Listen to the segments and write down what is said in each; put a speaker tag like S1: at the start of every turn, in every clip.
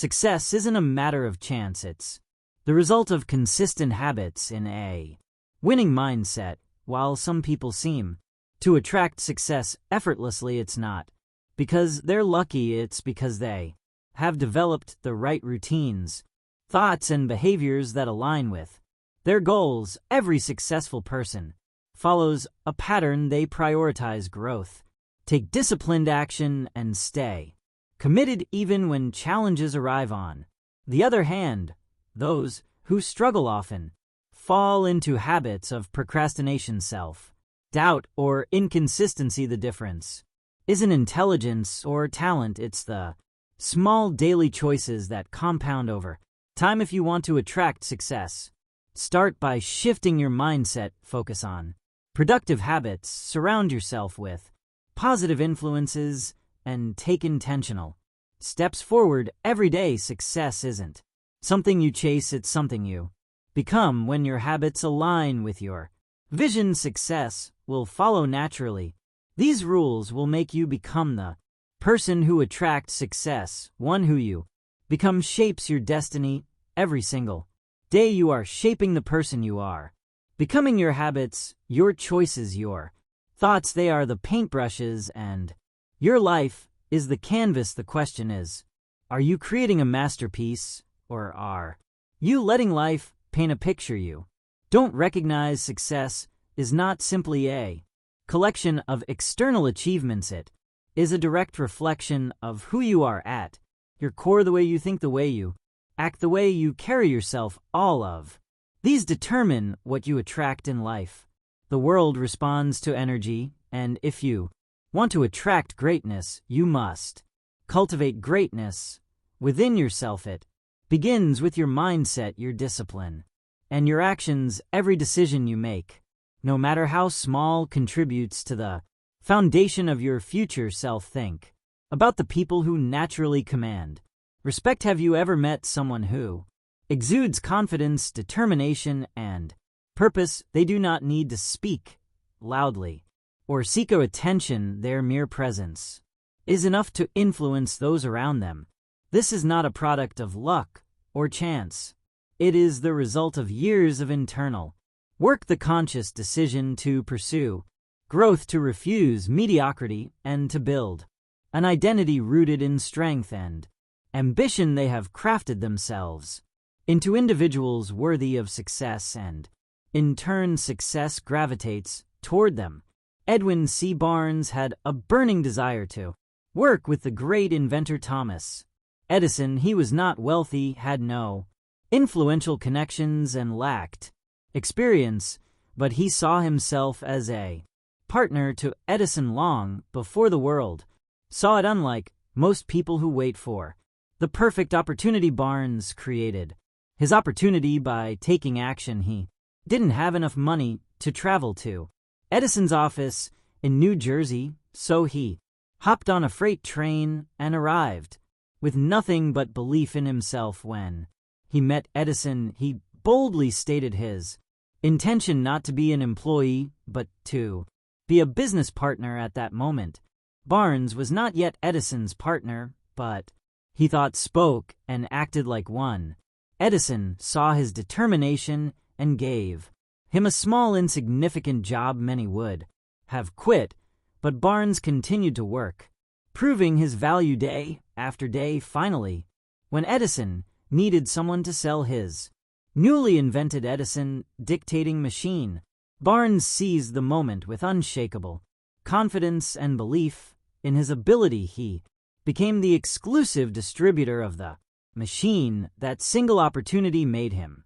S1: Success isn't a matter of chance, it's the result of consistent habits in a winning mindset. While some people seem to attract success effortlessly, it's not because they're lucky, it's because they have developed the right routines, thoughts, and behaviors that align with their goals. Every successful person follows a pattern. They prioritize growth, take disciplined action, and stay committed even when challenges arrive. On the other hand, those who struggle often fall into habits of procrastination, self-doubt, or inconsistency. The difference isn't intelligence or talent, it's the small daily choices that compound over time. If you want to attract success, start by shifting your mindset. Focus on productive habits, surround yourself with positive influences, and take intentional steps forward every day. Success isn't something you chase, it's something you become. When your habits align with your vision, success will follow naturally. These rules will make you become the person who attracts success. One who you become shapes your destiny. Every single day you are shaping the person you are becoming. Your habits, your choices, your thoughts, they are the paintbrushes, and your life is the canvas. The question is, are you creating a masterpiece, or are you letting life paint a picture you don't recognize? Success is not simply a collection of external achievements. It is a direct reflection of who you are at your core. The way you think, the way you act, the way you carry yourself, all of these determine what you attract in life. The world responds to energy, and if you want to attract greatness, you must cultivate greatness within yourself. It begins with your mindset, your discipline, and your actions. Every decision you make, no matter how small, contributes to the foundation of your future self. Think about the people who naturally command respect. Have you ever met someone who exudes confidence, determination, and purpose? They do not need to speak loudly or seek attention. Their mere presence is enough to influence those around them. This is not a product of luck or chance. It is the result of years of internal work, the conscious decision to pursue growth, to refuse mediocrity, and to build an identity rooted in strength and ambition. They have crafted themselves into individuals worthy of success, and in turn, success gravitates toward them. Edwin C. Barnes had a burning desire to work with the great inventor Thomas Edison. He was not wealthy, had no influential connections, and lacked experience, but he saw himself as a partner to Edison long before the world saw it. Unlike most people who wait for the perfect opportunity, Barnes created his opportunity by taking action. He didn't have enough money to travel to Edison's office in New Jersey, so he hopped on a freight train and arrived with nothing but belief in himself. When he met Edison, he boldly stated his intention not to be an employee, but to be a business partner. At that moment, Barnes was not yet Edison's partner, but he thought, spoke, and acted like one. Edison saw his determination and gave him a small, insignificant job. Many would have quit, but Barnes continued to work, proving his value day after day. Finally, when Edison needed someone to sell his newly invented Edison dictating machine, Barnes seized the moment with unshakable confidence and belief in his ability. He became the exclusive distributor of the machine. That single opportunity made him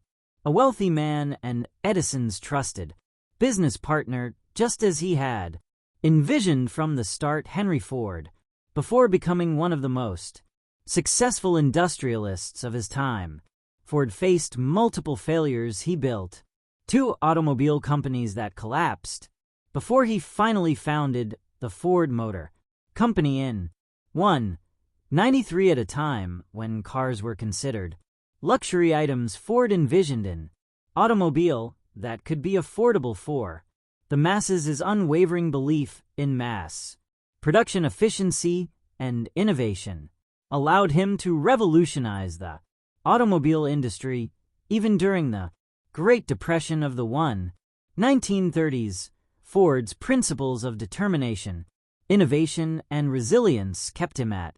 S1: a wealthy man and Edison's trusted business partner, just as he had envisioned from the start. Henry Ford, before becoming one of the most successful industrialists of his time, Ford faced multiple failures. He built 2 automobile companies that collapsed before he finally founded the Ford Motor Company in 1993. At a time when cars were considered luxury items, Ford envisioned an automobile that could be affordable for the masses. His unwavering belief in mass production, efficiency, and innovation allowed him to revolutionize the automobile industry even during the Great Depression of the 1930s. Ford's principles of determination, innovation, and resilience kept him at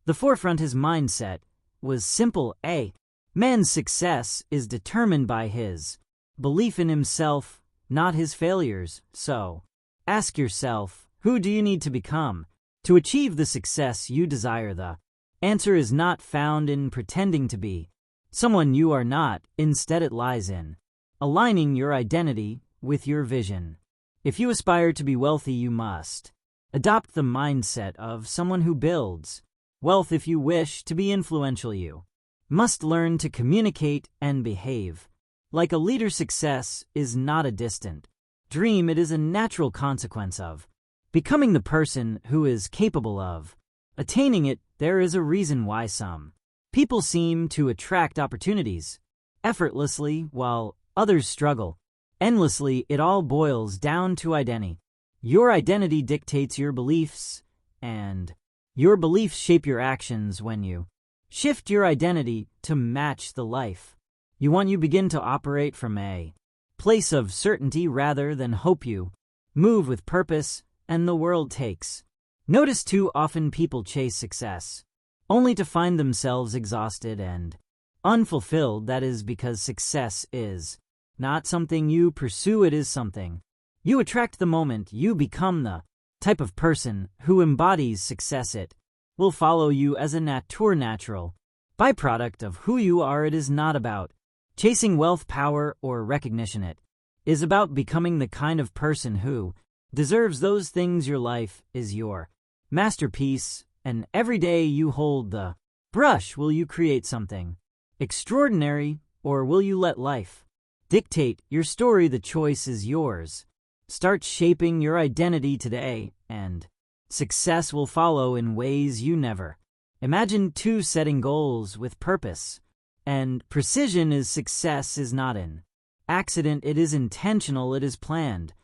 S1: the forefront. His mindset was simple: a man's success is determined by his belief in himself, not his failures. So, ask yourself, who do you need to become to achieve the success you desire? The answer is not found in pretending to be someone you are not. Instead, it lies in aligning your identity with your vision. If you aspire to be wealthy, you must adopt the mindset of someone who builds wealth. If you wish to be influential, you must learn to communicate and behave like a leader. Success is not a distant dream, it is a natural consequence of becoming the person who is capable of attaining it. There is a reason why some people seem to attract opportunities effortlessly while others struggle endlessly. It all boils down to identity. Your identity dictates your beliefs, and your beliefs shape your actions. When you shift your identity to match the life you want, you begin to operate from a place of certainty rather than hope. You move with purpose, and the world takes notice. Too often people chase success only to find themselves exhausted and unfulfilled. That is because success is not something you pursue, it is something you attract. The moment you become the type of person who embodies success, it will follow you as a natural byproduct of who you are. It is not about chasing wealth, power, or recognition. It is about becoming the kind of person who deserves those things. Your life is your masterpiece, and every day you hold the brush. Will you create something extraordinary, or will you let life dictate your story? The choice is yours. Start shaping your identity today, and success will follow in ways you never imagined. 2. Setting goals with purpose and precision. Is success is not an accident, it is intentional, it is planned.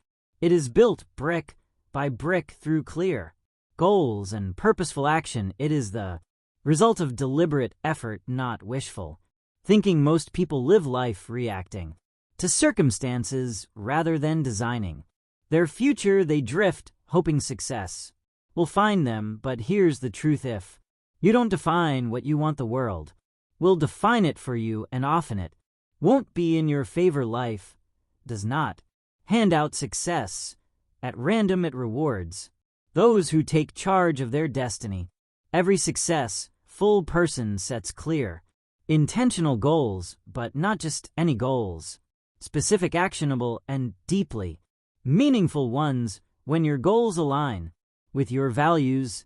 S1: It is built brick by brick through clear goals and purposeful action. It is the result of deliberate effort, not wishful thinking. Most people live life reacting to circumstances rather than designing their future. They drift, hoping success will find them. But here's the truth: if you don't define what you want, the world will define it for you, and often it won't be in your favor. Life does not hand out success at random, it rewards those who take charge of their destiny. Every successful person sets clear, intentional goals, but not just any goals. Specific, actionable, and deeply meaningful ones. When your goals align with your values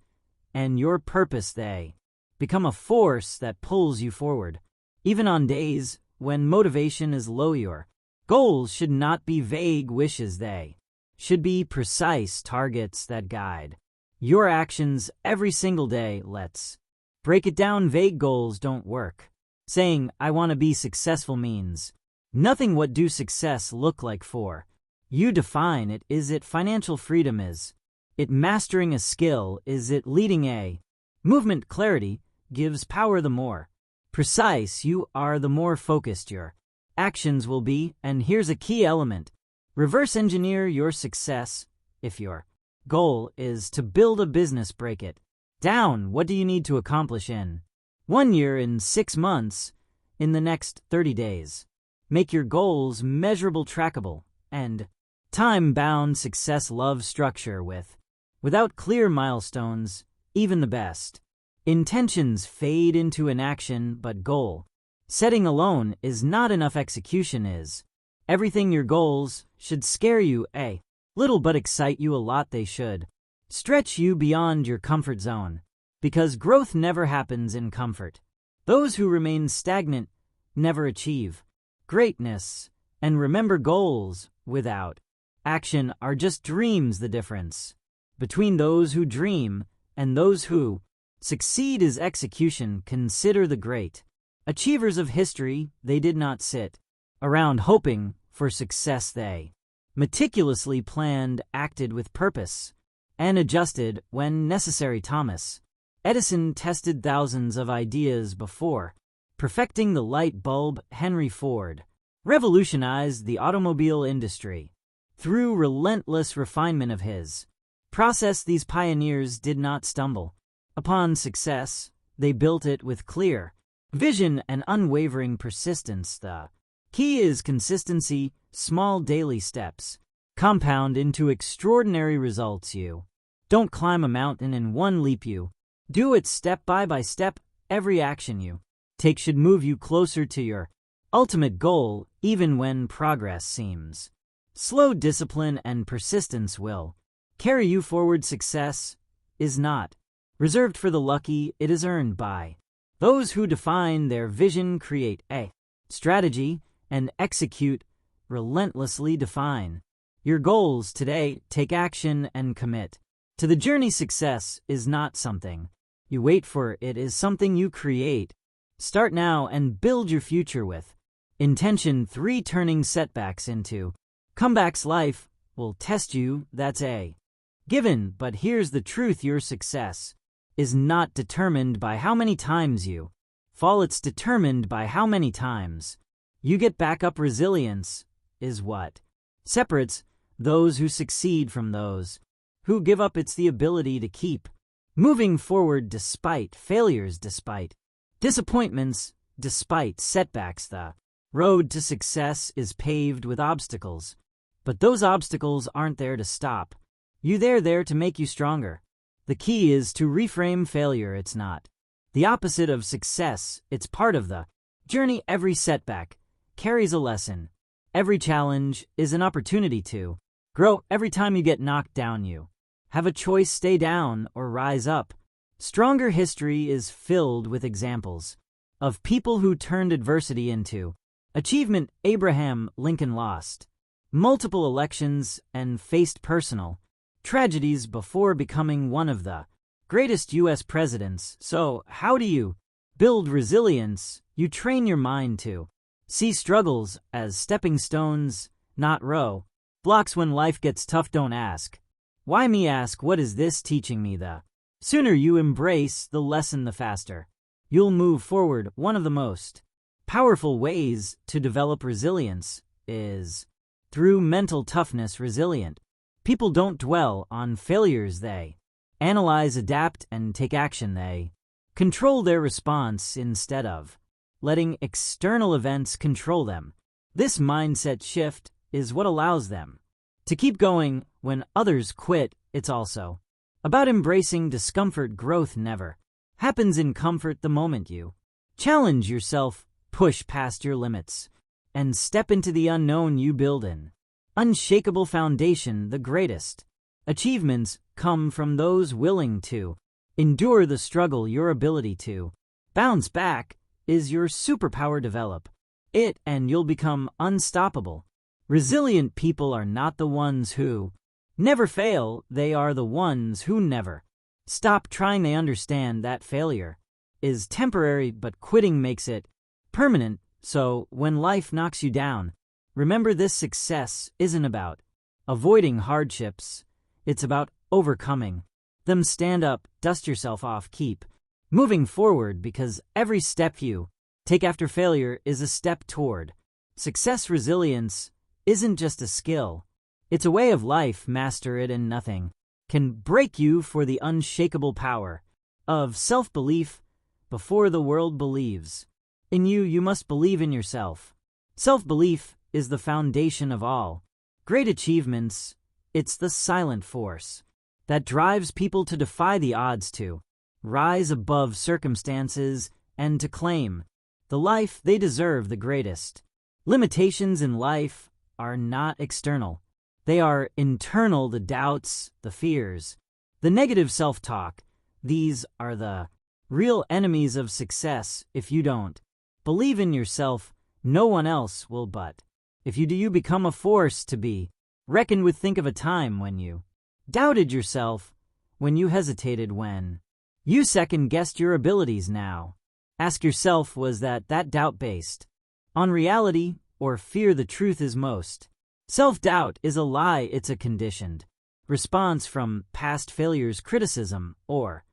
S1: and your purpose, they become a force that pulls you forward. Even on days when motivation is low, your goals should not be vague wishes. They should be precise targets that guide your actions every single day. Let's break it down. Vague goals don't work. Saying, "I want to be successful," means nothing. What do success look like for you? Define it. Is it financial freedom? Is it mastering a skill? Is it leading a movement? Clarity gives power. The more precise you are, the more focused your actions will be. And here's a key element: reverse engineer your success. If your goal is to build a business, break it down. What do you need to accomplish in 1 year, in 6 months, in the next 30 days? Make your goals measurable, trackable, and time-bound. Success loves structure. Without clear milestones, even the best intentions fade into inaction. But goal setting alone is not enough. Execution is everything. Your goals should scare you a little but excite you a lot. They should stretch you beyond your comfort zone, because growth never happens in comfort. Those who remain stagnant never achieve greatness. And remember, goals without action are just dreams. The difference between those who dream and those who succeed is execution. Consider the great achievers of history. They did not sit around hoping for success. They meticulously planned, acted with purpose, and adjusted when necessary. Thomas Edison tested thousands of ideas before perfecting the light bulb. Henry Ford revolutionized the automobile industry through relentless refinement of his process. These pioneers did not stumble upon success. They built it with clear vision and unwavering persistence. The key is consistency. Small daily steps compound into extraordinary results. You don't climb a mountain in one leap. You do it step by step. Every action you take should move you closer to your ultimate goal, even when progress seems slow. Discipline and persistence will carry you forward. Success is not reserved for the lucky, it is earned by those who define their vision, create a strategy, and execute relentlessly. Define your goals today, take action, and commit to the journey. Success is not something you wait for, it is something you create. Start now and build your future with intention. 3 turning setbacks into comebacks. Life will test you, that's a given, but here's the truth: your success is not determined by how many times you fall, it's determined by how many times you get back up. Resilience is what separates those who succeed from those who give up. It's the ability to keep moving forward despite failures, despite disappointments, despite setbacks. The road to success is paved with obstacles, but those obstacles aren't there to stop you, they're there to make you stronger. The key is to reframe failure. It's not the opposite of success, it's part of the journey. Every setback carries a lesson. Every challenge is an opportunity to grow. Every time you get knocked down, you have a choice: stay down or rise up. Stronger. History is filled with examples of people who turned adversity into achievement. Abraham Lincoln lost multiple elections and faced personal tragedies before becoming one of the greatest U.S. presidents. So, how do you build resilience? You train your mind to see struggles as stepping stones, not row blocks. When life gets tough, don't ask, why me? Ask, what is this teaching me? The sooner you embrace the lesson, the faster you'll move forward. One of the most powerful ways to develop resilience is through mental toughness. Resilient people don't dwell on failures, they analyze, adapt, and take action. They control their response instead of letting external events control them. This mindset shift is what allows them to keep going when others quit. It's also about embracing discomfort. Growth never happens in comfort. The moment you challenge yourself, push past your limits, and step into the unknown, you build an unshakable foundation. The greatest achievements come from those willing to endure the struggle. Your ability to bounce back is your superpower. Develop it and you'll become unstoppable. Resilient people are not the ones who never fail, they are the ones who never stop trying. They understand that failure is temporary, but quitting makes it permanent. So when life knocks you down, remember this: success isn't about avoiding hardships, it's about overcoming them. Stand up, dust yourself off, keep moving forward, because every step you take after failure is a step toward success. Resilience isn't just a skill, it's a way of life. Master it and nothing can break you. For the unshakable power of self-belief. Before the world believes in you, you must believe in yourself. Self-belief is the foundation of all great achievements. It's the silent force that drives people to defy the odds, to rise above circumstances, and to claim the life they deserve. The greatest limitations in life are not external, they are internal. The doubts, the fears, the negative self-talk, these are the real enemies of success. If you don't believe in yourself, no one else will. But if you do, you become a force to be reckoned with. Think of a time when you doubted yourself, when you hesitated, when you second-guessed your abilities. Now, ask yourself, was that doubt based on reality or fear? The truth is most self-doubt is a lie. It's a conditioned response from past failures, criticism, or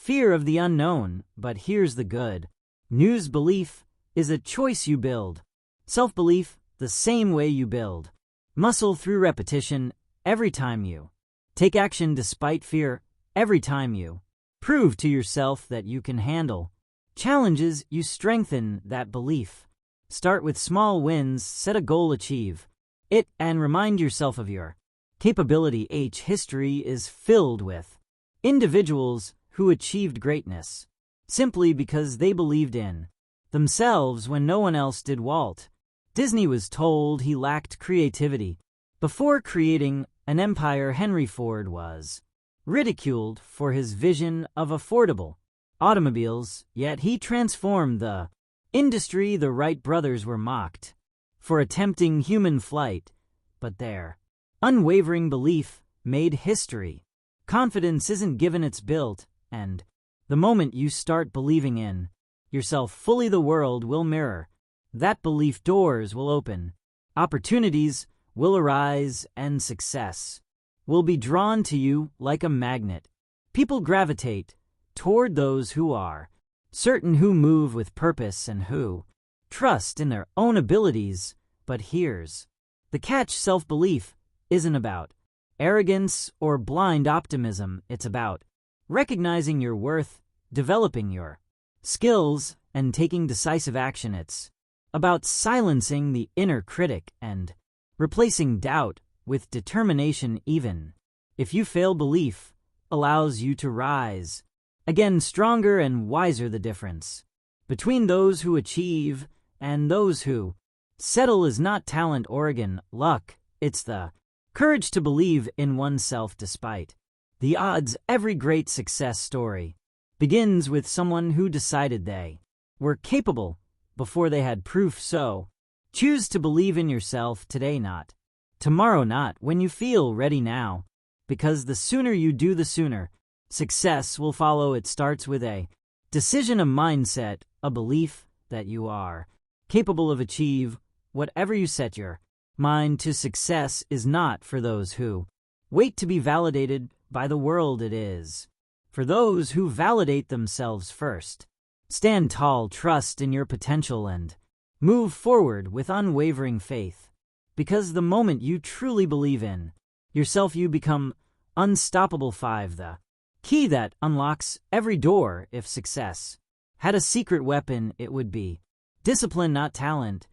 S1: fear of the unknown, but here's the good news. Belief is a choice you build. Self-belief, the same way you build muscle through repetition. Every time you take action despite fear, every time you prove to yourself that you can handle challenges, you strengthen that belief. Start with small wins, set a goal, achieve it, and remind yourself of your capability. History is filled with individuals who achieved greatness simply because they believed in themselves when no one else did. Walt Disney was told he lacked creativity before creating an empire. Henry Ford was ridiculed for his vision of affordable automobiles, yet he transformed the industry. The Wright brothers were mocked for attempting human flight, but their unwavering belief made history. Confidence isn't given, it's built, and the moment you start believing in yourself fully, the world will mirror that belief. Doors will open, opportunities will arise, and success will be drawn to you like a magnet. People gravitate toward those who are certain, who move with purpose, and who trust in their own abilities. But here's the catch: self-belief isn't about arrogance or blind optimism. It's about recognizing your worth, developing your skills, and taking decisive action. It's about silencing the inner critic and replacing doubt with determination. Even if you fail, belief allows you to rise again, stronger and wiser. The difference between those who achieve and those who settle is not talent or luck, it's the courage to believe in oneself despite the odds. Every great success story begins with someone who decided they were capable before they had proof. So choose to believe in yourself today, not tomorrow, not when you feel ready, now, because the sooner you do, the sooner success will follow. It starts with a decision, a mindset, a belief that you are capable of achieve whatever you set your mind to. Success is not for those who wait to be validated by the world. It is for those who validate themselves first. Stand tall, trust in your potential, and move forward with unwavering faith. Because the moment you truly believe in yourself, you become unstoppable. 5. The key that unlocks every door. If success had a secret weapon, it would be discipline, not talent,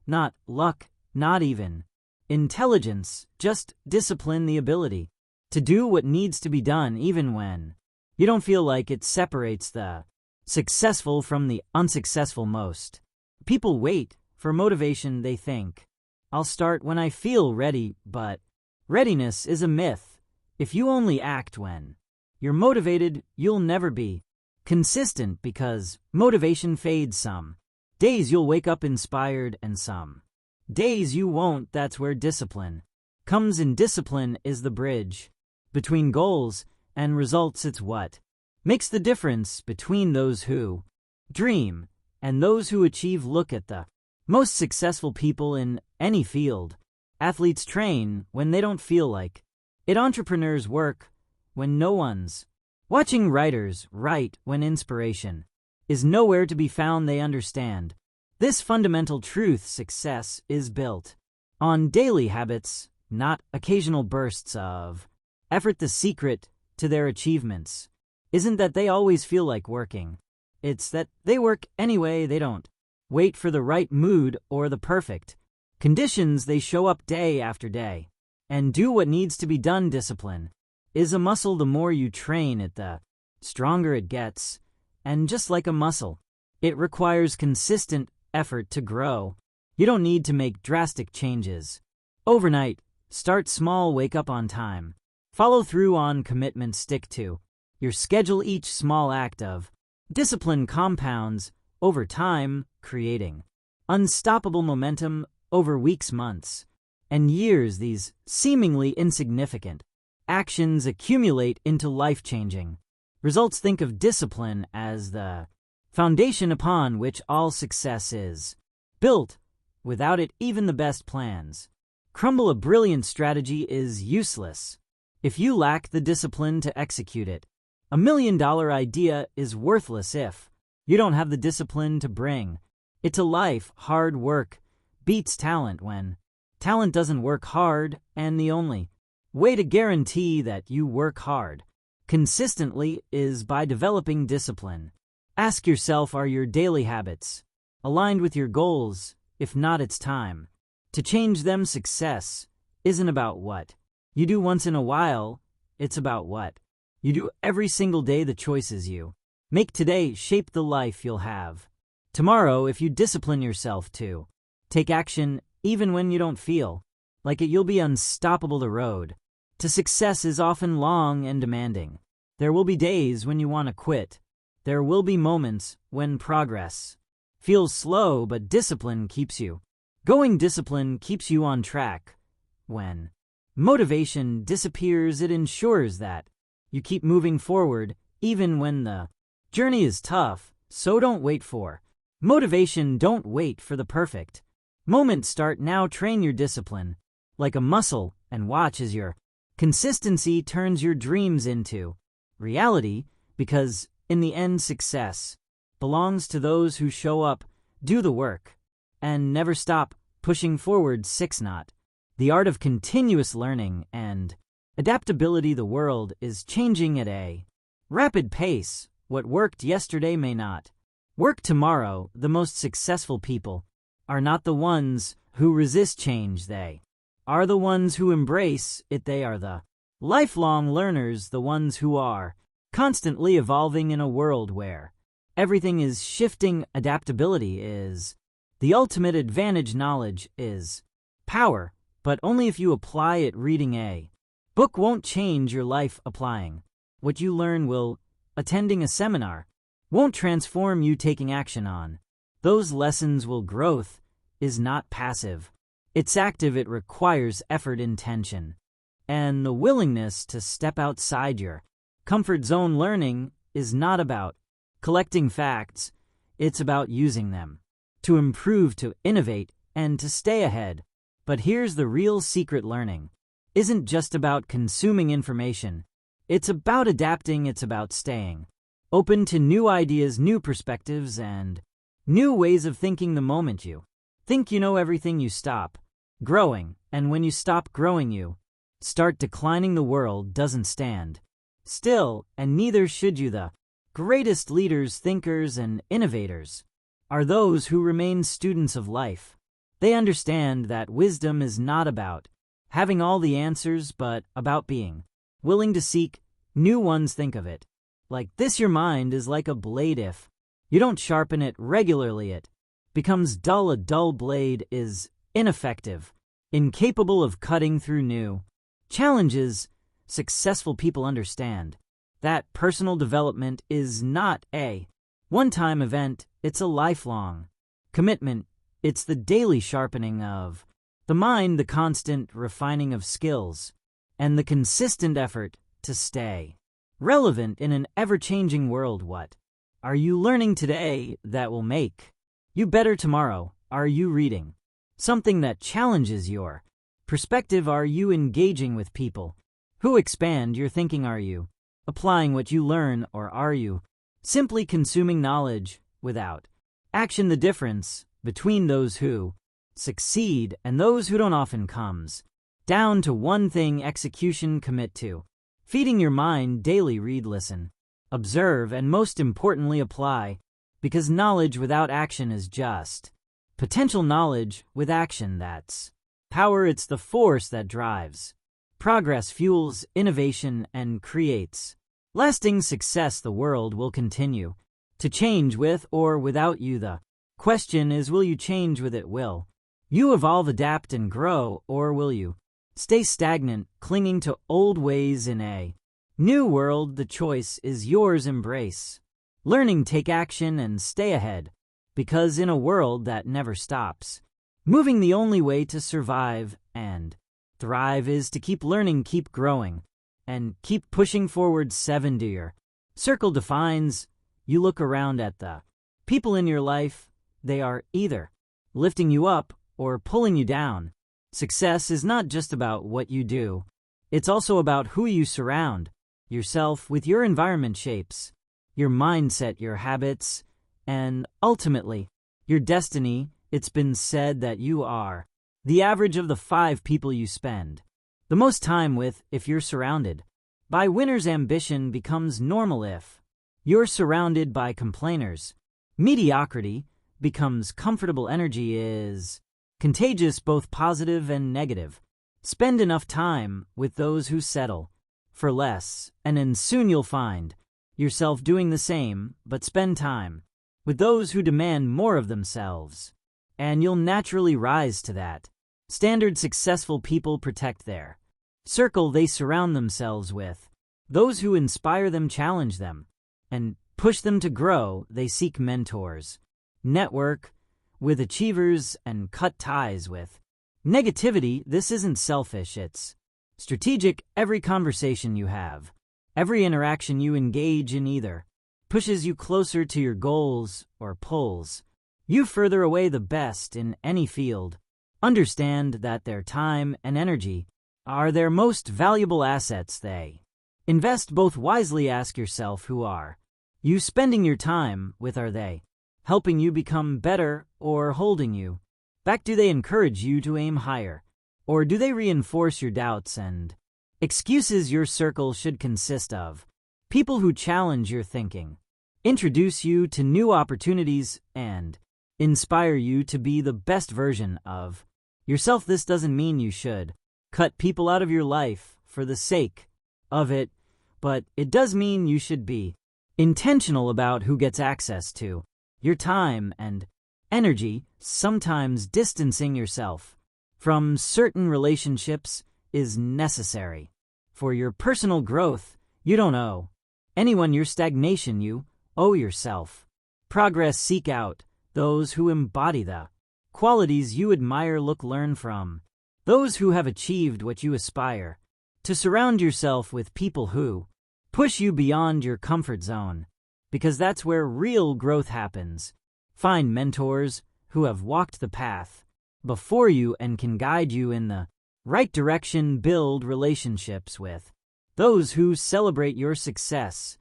S1: not luck, not even intelligence, just discipline. The ability to do what needs to be done even when you don't feel like it separates the successful from the unsuccessful. Most people wait for motivation. They think, I'll start when I feel ready, but readiness is a myth. If you only act when you're motivated, you'll never be consistent, because motivation fades. Some days you'll wake up inspired, and some days you won't. That's where discipline comes in. Discipline is the bridge between goals and results. It's what makes the difference between those who dream and those who achieve. Look at the most successful people in any field. Athletes train when they don't feel like it. Entrepreneurs work when no one's watching. Writers write when inspiration is nowhere to be found. They understand this fundamental truth: success is built on daily habits, not occasional bursts of effort. The secret to their achievements isn't that they always feel like working. It's that they work anyway. They don't wait for the right mood or the perfect conditions. They show up day after day and do what needs to be done. Discipline is a muscle. The more you train it, the stronger it gets. And just like a muscle, it requires consistent effort to grow. You don't need to make drastic changes overnight. Start small, wake up on time, follow through on commitments, stick to your schedule. Each small act of discipline compounds over time, creating unstoppable momentum over weeks, months, and years. These seemingly insignificant actions accumulate into life-changing results. Think of discipline as the foundation upon which all success is built. Without it, even the best plans crumble. A brilliant strategy is useless if you lack the discipline to execute it. $1 million idea is worthless if you don't have the discipline to bring it to life. Hard work beats talent when talent doesn't work hard, and the only way to guarantee that you work hard consistently is by developing discipline. Ask yourself, are your daily habits aligned with your goals? If not, it's time to change them. Success isn't about what you do once in a while, it's about what you do every single day. The choices you make today shape the life you'll have tomorrow. If you discipline yourself to take action even when you don't feel like it, you'll be unstoppable. The road to success is often long and demanding. There will be days when you want to quit. There will be moments when progress feels slow, but discipline keeps you going. Discipline keeps you on track. When motivation disappears, it ensures that you keep moving forward even when the journey is tough. So don't wait for motivation. Don't wait for the perfect moment. Start now. Train your discipline like a muscle and watch as your consistency turns your dreams into reality, because in the end, success belongs to those who show up, do the work, and never stop pushing forward. 6. Not the art of continuous learning and adaptability. The world is changing at a rapid pace. What worked yesterday may not work tomorrow. The most successful people are not the ones who resist change. They are the ones who embrace it. They are the lifelong learners, the ones who are constantly evolving in a world where everything is shifting. Adaptability is the ultimate advantage. Knowledge is power, but only if you apply it. Reading a book won't change your life. Applying what you learn will. Attending a seminar won't transform you. Taking action on those lessons will. Growth is not passive, it's active. It requires effort, intention, and the willingness to step outside your comfort zone. Learning is not about collecting facts, it's about using them to improve, to innovate, and to stay ahead. But here's the real secret: learning isn't just about consuming information, it's about adapting. It's about staying open to new ideas, new perspectives, and new ways of thinking. The moment you think you know everything, you stop growing, and when you stop growing, you start declining. The world doesn't stand still, and neither should you. The greatest leaders, thinkers, and innovators are those who remain students of life. They understand that wisdom is not about having all the answers, but about being willing to seek new ones. Think of it like this: your mind is like a blade. If you don't sharpen it regularly, it becomes dull. A dull blade is ineffective, incapable of cutting through new challenges. Successful people understand that personal development is not a one-time event, it's a lifelong commitment. It's the daily sharpening of the mind, the constant refining of skills, and the consistent effort to stay relevant in an ever-changing world. What are you learning today that will make you better tomorrow? Are you reading something that challenges your perspective? Are you engaging with people who expand your thinking? Are you applying what you learn, or are you simply consuming knowledge without action? The difference between those who succeed and those who don't often comes down to one thing: execution. Commit to feeding your mind daily. Read, listen, observe, and most importantly, apply, because knowledge without action is just potential. Knowledge with action, that's power. It's the force that drives progress, fuels innovation, and creates lasting success. The world will continue to change with or without you. The question is, will you change with it? Will you evolve, adapt, and grow, or will you stay stagnant, clinging to old ways? In a new world, the choice is yours. Embrace learning, take action, and stay ahead, because in a world that never stops moving, the only way to survive and thrive is to keep learning, keep growing, and keep pushing forward. 7. Do your circle defines you? Look around at the people in your life. They are either lifting you up or pulling you down. Success is not just about what you do, it's also about who you surround yourself with your environment shapes your mindset, your habits, and ultimately, your destiny. It's been said that you are the average of the 5 people you spend the most time with. If you're surrounded by winners, ambition becomes normal. If you're surrounded by complainers, mediocrity becomes comfortable. Energy is contagious, both positive and negative. Spend enough time with those who settle for less, and then soon you'll find yourself doing the same, but spend time with those who demand more of themselves, and you'll naturally rise to that standard. Successful people protect their circle they surround themselves with. Those who inspire them, challenge them, and push them to grow. They seek mentors, network with achievers, and cut ties with negativity. This isn't selfish, it's strategic. Every conversation you have, every interaction you engage in either pushes you closer to your goals or pulls you further away. The best in any field understand that their time and energy are their most valuable assets. They invest both wisely. Ask yourself, who are you spending your time with? Are they helping you become better or holding you back? Do they encourage you to aim higher, or do they reinforce your doubts and excuses? Your circle should consist of people who challenge your thinking, introduce you to new opportunities, and inspire you to be the best version of yourself. This doesn't mean you should cut people out of your life for the sake of it, but it does mean you should be intentional about who gets access to your time and energy. Sometimes distancing yourself from certain relationships is necessary for your personal growth. You don't owe anyone your stagnation, you owe yourself progress. Seek out those who embody the qualities you admire. Learn from those who have achieved what you aspire to. Surround yourself with people who push you beyond your comfort zone, because that's where real growth happens. Find mentors who have walked the path before you and can guide you in the right direction. Build relationships with those who celebrate your success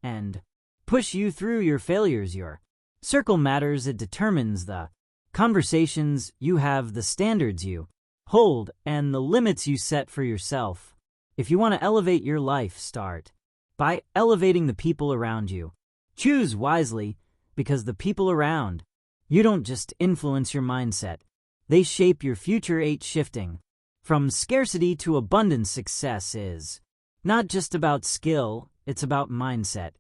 S1: and push you through your failures. Your circle matters. It determines the conversations you have, the standards you hold, and the limits you set for yourself. If you want to elevate your life, start by elevating the people around you. Choose wisely, because the people around you don't just influence your mindset, they shape your future. 8. Shifting from scarcity to abundance. Success is not just about skill, it's about mindset.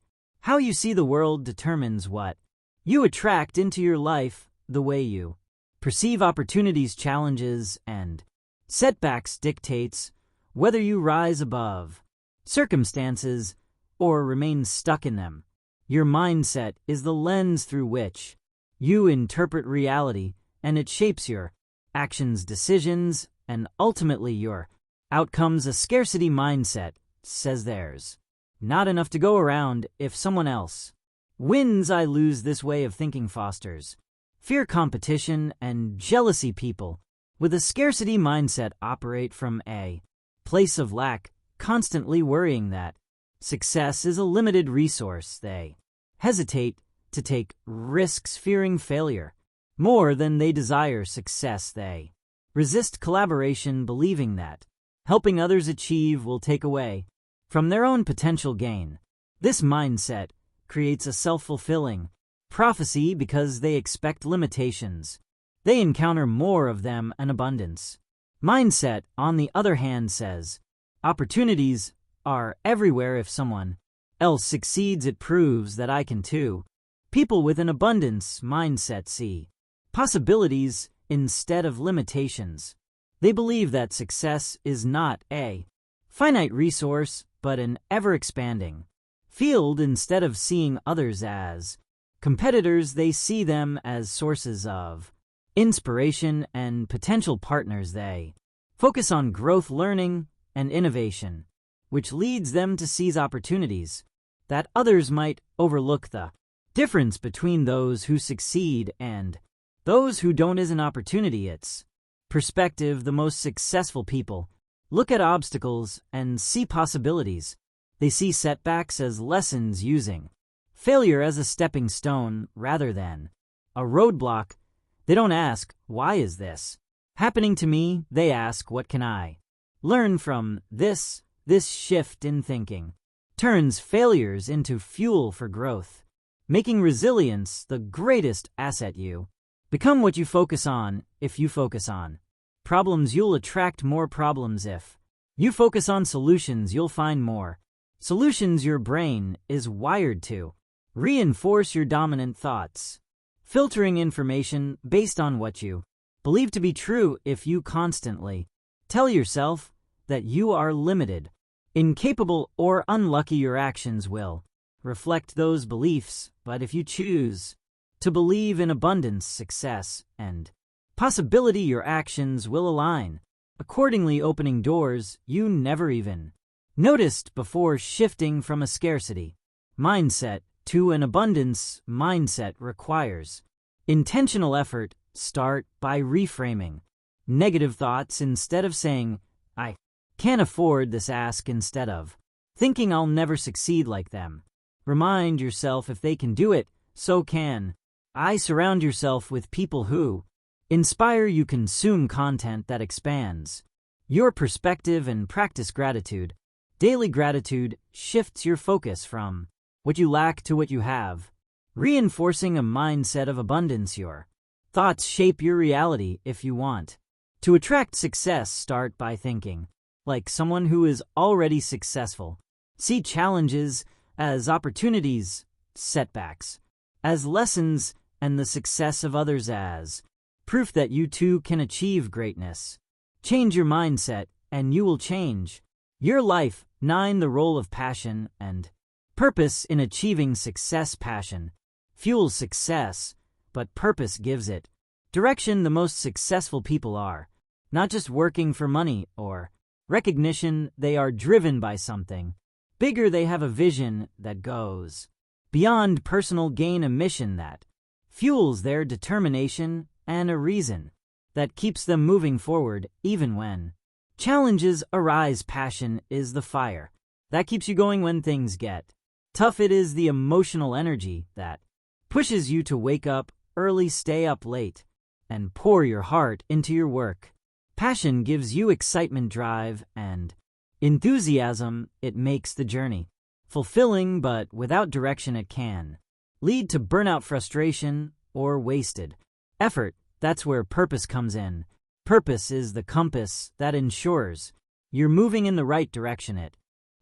S1: How you see the world determines what you attract into your life. The way you perceive opportunities, challenges, and setbacks dictates whether you rise above circumstances or remain stuck in them. Your mindset is the lens through which you interpret reality, and it shapes your actions, decisions, and ultimately your outcomes. A scarcity mindset says there's not enough to go around. If someone else wins, I lose. This way of thinking fosters fear, competition, and jealousy. People with a scarcity mindset operate from a place of lack, constantly worrying that success is a limited resource. They hesitate to take risks, fearing failure more than they desire success. They resist collaboration, believing that helping others achieve will take away from their own potential gain. This mindset creates a self-fulfilling prophecy because they expect limitations. They encounter more of them. An abundance mindset, on the other hand, says opportunities are everywhere. If someone else succeeds, it proves that I can too. People with an abundance mindset see possibilities instead of limitations. They believe that success is not a finite resource, but an ever-expanding field. Instead of seeing others as competitors, they see them as sources of inspiration and potential partners. They focus on growth, learning, and innovation, which leads them to seize opportunities that others might overlook. The difference between those who succeed and those who don't is an opportunity. It's perspective. The most successful people look at obstacles and see possibilities. They see setbacks as lessons, using failure as a stepping stone rather than a roadblock. They don't ask, "Why is this happening to me?" They ask, "What can I learn from this?" This shift in thinking turns failures into fuel for growth, making resilience the greatest asset. You become what you focus on. If you focus on problems, you'll attract more problems. If you focus on solutions, you'll find more solutions. Your brain is wired to reinforce your dominant thoughts, filtering information based on what you believe to be true. If you constantly tell yourself that you are limited, incapable, or unlucky, your actions will reflect those beliefs. But if you choose to believe in abundance, success, and possibility, your actions will align accordingly, opening doors you never even noticed before. Shifting from a scarcity mindset to an abundance mindset requires intentional effort. Start by reframing negative thoughts. Instead of saying, "I can't afford this," ask, instead of thinking, "I'll never succeed like them," remind yourself, "If they can do it, so can I." Surround yourself with people who inspire you. Consume content that expands your perspective and practice gratitude. Daily gratitude shifts your focus from what you lack to what you have, reinforcing a mindset of abundance. Your thoughts shape your reality. If you want to attract success, start by thinking like someone who is already successful. See challenges as opportunities, setbacks as lessons, and the success of others as proof that you too can achieve greatness. Change your mindset, and you will change your life. 9. The role of passion and purpose in achieving success. Passion fuels success, but purpose gives it direction. The most successful people are not just working for money or recognition. They are driven by something bigger. They have a vision that goes beyond personal gain, a mission that fuels their determination, and a reason that keeps them moving forward even when challenges arise. Passion is the fire that keeps you going when things get tough. It is the emotional energy that pushes you to wake up early, stay up late, and pour your heart into your work. Passion gives you excitement, drive, and enthusiasm. It makes the journey fulfilling, but without direction it can lead to burnout, frustration, or wasted effort. That's where purpose comes in. Purpose is the compass that ensures you're moving in the right direction. It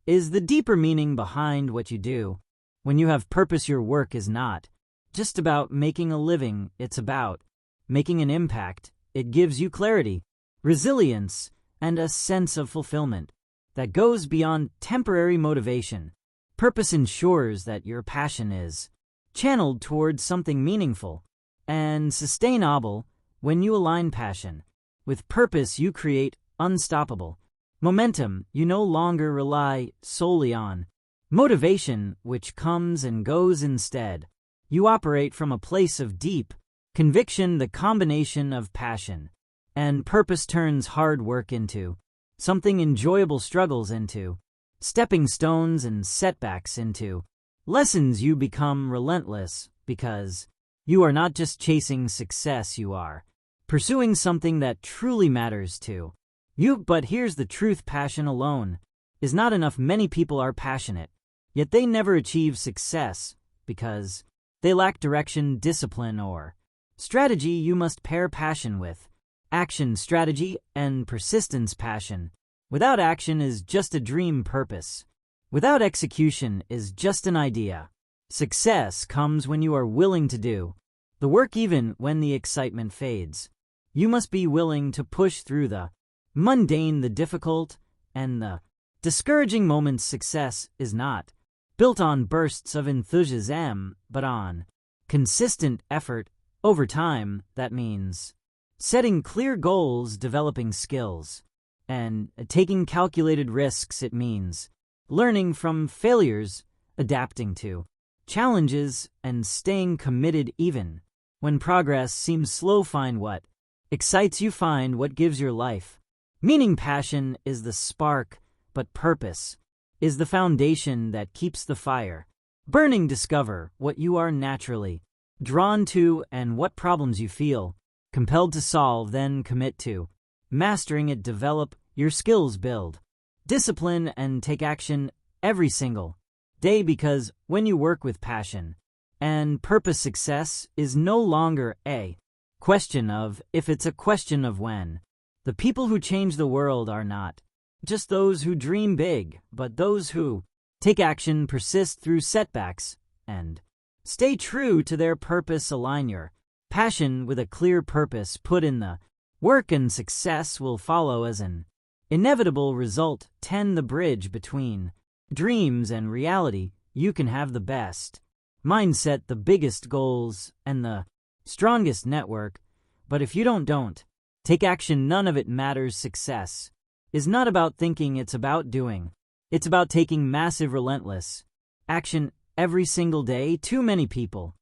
S1: is the deeper meaning behind what you do. When you have purpose, your work is not just about making a living, it's about making an impact. It gives you clarity, resilience, and a sense of fulfillment that goes beyond temporary motivation. Purpose ensures that your passion is channeled towards something meaningful and sustainable. When you align passion with purpose, you create unstoppable momentum. You no longer rely solely on motivation, which comes and goes. Instead, you operate from a place of deep conviction. The combination of passion and purpose turns hard work into something enjoyable, struggles into stepping stones, and setbacks into lessons. You become relentless because you are not just chasing success, you are pursuing something that truly matters to you. But here's the truth: passion alone is not enough. Many people are passionate, yet they never achieve success because they lack direction, discipline, or strategy. You must pair passion with action, strategy, and persistence. Passion without action is just a dream. Purpose without execution is just an idea. Success comes when you are willing to do the work even when the excitement fades. You must be willing to push through the mundane, the difficult, and the discouraging moments. Success is not built on bursts of enthusiasm, but on consistent effort over time. That means setting clear goals, developing skills, and taking calculated risks. It means learning from failures, adapting to challenges, and staying committed even when progress seems slow. Find what excites you, find what gives your life meaning. Passion is the spark, but purpose is the foundation that keeps the fire burning. Discover what you are naturally drawn to and what problems you feel compelled to solve, then commit to mastering it. Develop your skills, build discipline, and take action every single day, because when you work with passion and purpose, success is no longer a question of if, it's a question of when. The people who change the world are not just those who dream big, but those who take action, persist through setbacks, and stay true to their purpose. Align your passion with a clear purpose, put in the work, and success will follow as an inevitable result. 10. The bridge between dreams and reality. You can have the best mindset, the biggest goals, and the strongest network, but if you don't take action, none of it matters. Success is not about thinking, it's about doing. It's about taking massive, relentless action every single day. Too many people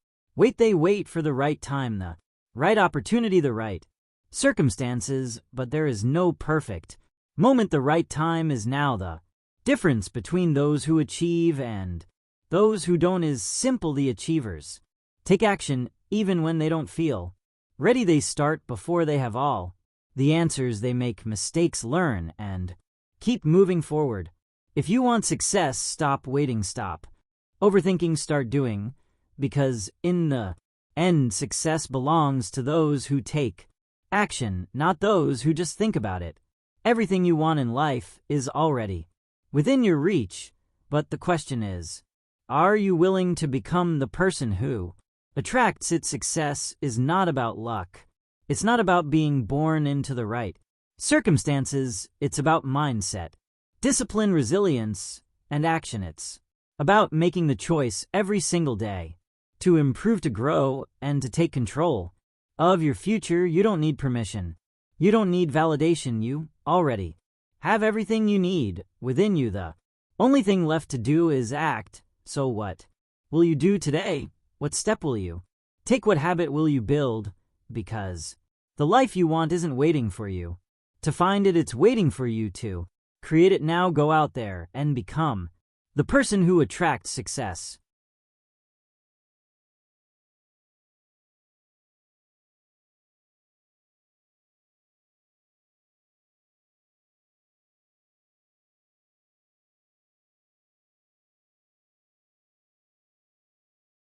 S1: they wait for the right time, the right opportunity, the right circumstances, but there is no perfect moment. The right time is now. The difference between those who achieve and those who don't is simple. The achievers take action even when they don't feel ready. They start before they have all the answers. They make mistakes, learn, and keep moving forward. If you want success, stop waiting, stop overthinking, start doing, because in the end, success belongs to those who take action, not those who just think about it. Everything you want in life is already within your reach, but the question is, are you willing to become the person who attracts it? Success is not about luck. It's not about being born into the right circumstances. It's about mindset, discipline, resilience, and action. It's about making the choice every single day to improve, to grow, and to take control of your future. You don't need permission. You don't need validation. You already have everything you need within you. The only thing left to do is act. So what will you do today? What step will you take? What habit will you build? Because the life you want isn't waiting for you to find it, it's waiting for you to create it now. Go out there and become the person who attracts success.